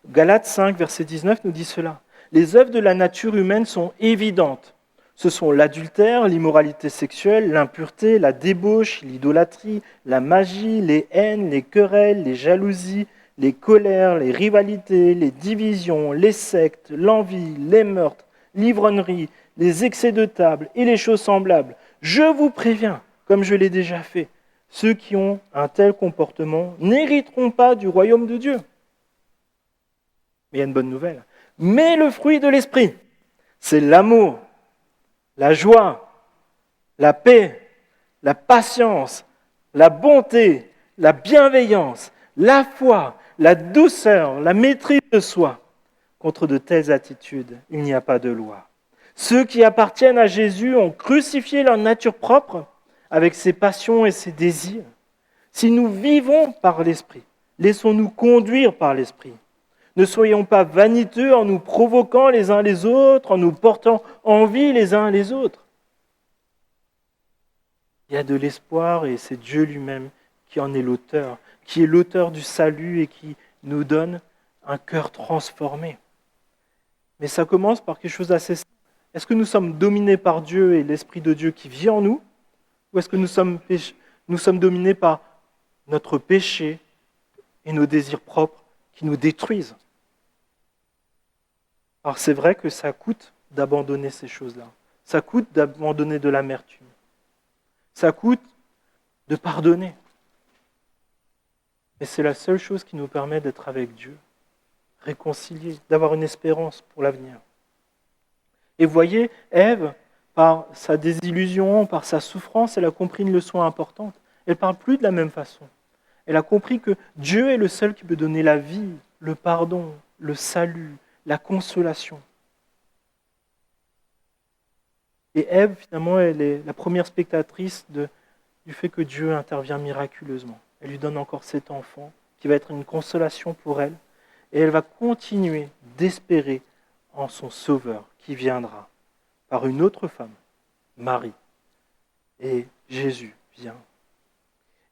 Galates 5, verset 19 nous dit cela. Les œuvres de la nature humaine sont évidentes. Ce sont l'adultère, l'immoralité sexuelle, l'impureté, la débauche, l'idolâtrie, la magie, les haines, les querelles, les jalousies, les colères, les rivalités, les divisions, les sectes, l'envie, les meurtres, l'ivrognerie, les excès de table et les choses semblables. Je vous préviens, comme je l'ai déjà fait, ceux qui ont un tel comportement n'hériteront pas du royaume de Dieu. Mais il y a une bonne nouvelle. Mais le fruit de l'esprit, c'est l'amour, la joie, la paix, la patience, la bonté, la bienveillance, la foi, la douceur, la maîtrise de soi. Contre de telles attitudes, il n'y a pas de loi. Ceux qui appartiennent à Jésus ont crucifié leur nature propre avec ses passions et ses désirs. Si nous vivons par l'Esprit, laissons-nous conduire par l'Esprit. Ne soyons pas vaniteux en nous provoquant les uns les autres, en nous portant envie les uns les autres. Il y a de l'espoir et c'est Dieu lui-même qui en est l'auteur, qui est l'auteur du salut et qui nous donne un cœur transformé. Mais ça commence par quelque chose d'assez simple. Est-ce que nous sommes dominés par Dieu et l'Esprit de Dieu qui vit en nous? Ou est-ce que nous sommes dominés par notre péché et nos désirs propres qui nous détruisent? Alors c'est vrai que ça coûte d'abandonner ces choses-là. Ça coûte d'abandonner de l'amertume. Ça coûte de pardonner. Mais c'est la seule chose qui nous permet d'être avec Dieu, réconciliés, d'avoir une espérance pour l'avenir. Et vous voyez, Ève, par sa désillusion, par sa souffrance, elle a compris une leçon importante. Elle ne parle plus de la même façon. Elle a compris que Dieu est le seul qui peut donner la vie, le pardon, le salut, la consolation. Et Ève, finalement, elle est la première spectatrice du fait que Dieu intervient miraculeusement. Elle lui donne encore cet enfant qui va être une consolation pour elle. Et elle va continuer d'espérer en son Sauveur qui viendra par une autre femme, Marie. Et Jésus vient.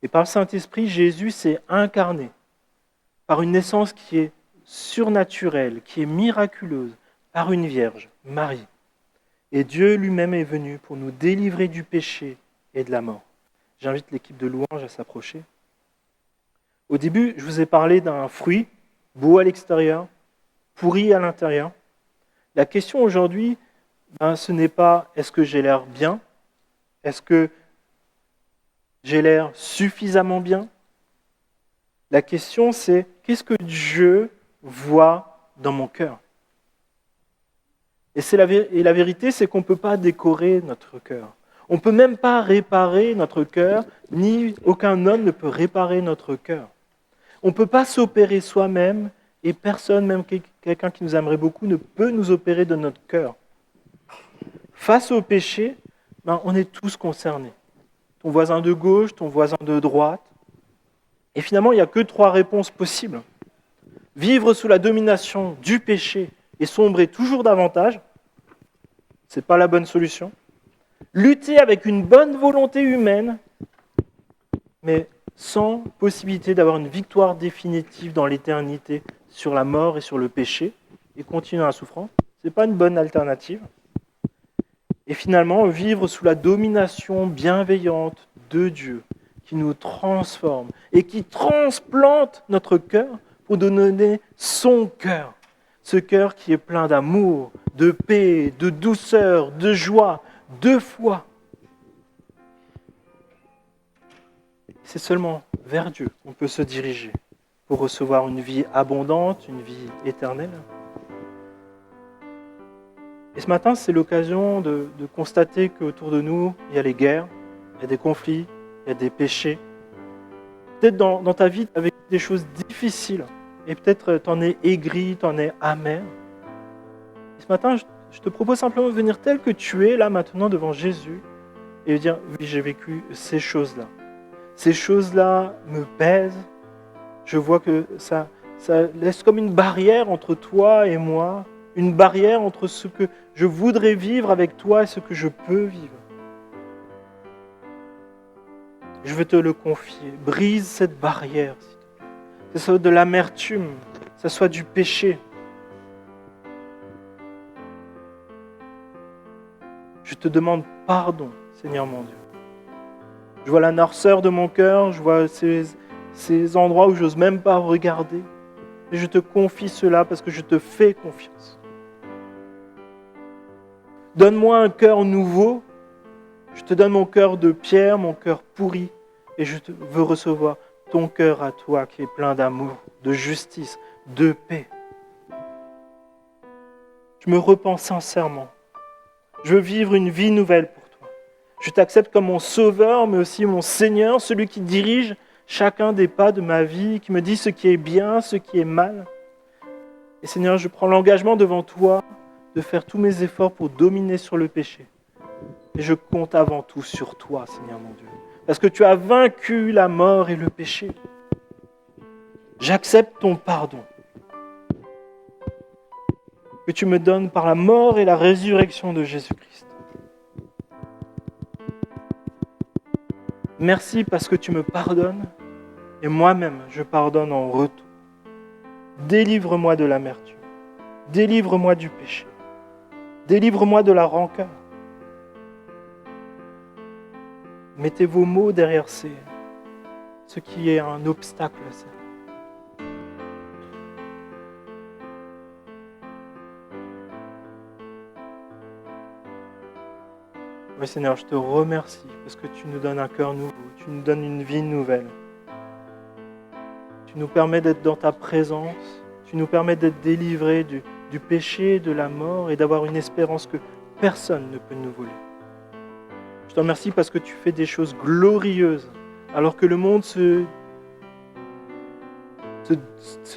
Et par le Saint-Esprit, Jésus s'est incarné par une naissance qui est surnaturelle, qui est miraculeuse, par une vierge, Marie. Et Dieu lui-même est venu pour nous délivrer du péché et de la mort. J'invite l'équipe de louange à s'approcher. Au début, je vous ai parlé d'un fruit, beau à l'extérieur, pourri à l'intérieur. La question aujourd'hui, ce n'est pas est-ce que j'ai l'air bien? Est-ce que j'ai l'air suffisamment bien? La question, c'est qu'est-ce que Dieu voit dans mon cœur? Et la vérité, c'est qu'on ne peut pas décorer notre cœur. On ne peut même pas réparer notre cœur, ni aucun homme ne peut réparer notre cœur. On ne peut pas s'opérer soi-même, et personne, même quelqu'un qui nous aimerait beaucoup, ne peut nous opérer de notre cœur. Face au péché, on est tous concernés. Ton voisin de gauche, ton voisin de droite. Et finalement, il n'y a que 3 réponses possibles. Vivre sous la domination du péché et sombrer toujours davantage, ce n'est pas la bonne solution. Lutter avec une bonne volonté humaine, mais sans possibilité d'avoir une victoire définitive dans l'éternité sur la mort et sur le péché, et continuer la souffrance, ce n'est pas une bonne alternative. Et finalement, vivre sous la domination bienveillante de Dieu, qui nous transforme et qui transplante notre cœur pour nous donner son cœur. Ce cœur qui est plein d'amour, de paix, de douceur, de joie, de foi. C'est seulement vers Dieu qu'on peut se diriger pour recevoir une vie abondante, une vie éternelle. Et ce matin, c'est l'occasion de constater qu'autour de nous, il y a les guerres, il y a des conflits, il y a des péchés. Peut-être dans ta vie, tu as vécu des choses difficiles, et peut-être tu en es aigri, tu en es amer. Et ce matin, je te propose simplement de venir tel que tu es, là maintenant, devant Jésus, et de dire, oui, j'ai vécu ces choses-là. Ces choses-là me pèsent. Je vois que ça laisse comme une barrière entre toi et moi, une barrière entre ce que je voudrais vivre avec toi et ce que je peux vivre. Je veux te le confier. Brise cette barrière, s'il te plaît. Que ce soit de l'amertume, que ce soit du péché. Je te demande pardon, Seigneur mon Dieu. Je vois la noirceur de mon cœur, je vois ces endroits où j'ose même pas regarder. Et je te confie cela parce que je te fais confiance. Donne-moi un cœur nouveau. Je te donne mon cœur de pierre, mon cœur pourri. Et veux recevoir ton cœur à toi qui est plein d'amour, de justice, de paix. Je me repens sincèrement. Je veux vivre une vie nouvelle pour toi. Je t'accepte comme mon sauveur, mais aussi mon Seigneur, celui qui dirige chacun des pas de ma vie, qui me dit ce qui est bien, ce qui est mal. Et Seigneur, je prends l'engagement devant toi de faire tous mes efforts pour dominer sur le péché. Et je compte avant tout sur toi, Seigneur mon Dieu. Parce que tu as vaincu la mort et le péché. J'accepte ton pardon. Que tu me donnes par la mort et la résurrection de Jésus-Christ. Merci parce que tu me pardonnes et moi-même je pardonne en retour. Délivre-moi de l'amertume. Délivre-moi du péché. Délivre-moi de la rancœur. Mettez vos mots derrière ce qui est un obstacle à ça. Oui Seigneur, je te remercie parce que tu nous donnes un cœur nouveau, tu nous donnes une vie nouvelle. Tu nous permets d'être dans ta présence, tu nous permets d'être délivrés du péché, de la mort et d'avoir une espérance que personne ne peut nous voler. Je te remercie parce que tu fais des choses glorieuses alors que le monde se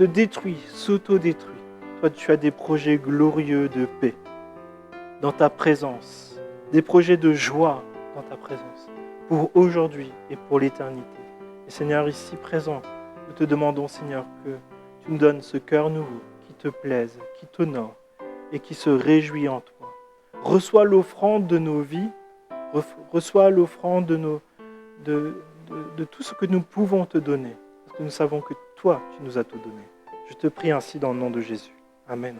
détruit, s'auto-détruit. Toi, tu as des projets glorieux de paix dans ta présence, des projets de joie dans ta présence pour aujourd'hui et pour l'éternité. Et Seigneur, ici présent, nous te demandons, Seigneur, que tu nous donnes ce cœur nouveau qui te plaise, qui t'honore et qui se réjouit en toi. Reçois l'offrande de nos vies, reçois l'offrande de tout ce que nous pouvons te donner, parce que nous savons que toi, tu nous as tout donné. Je te prie ainsi dans le nom de Jésus. Amen.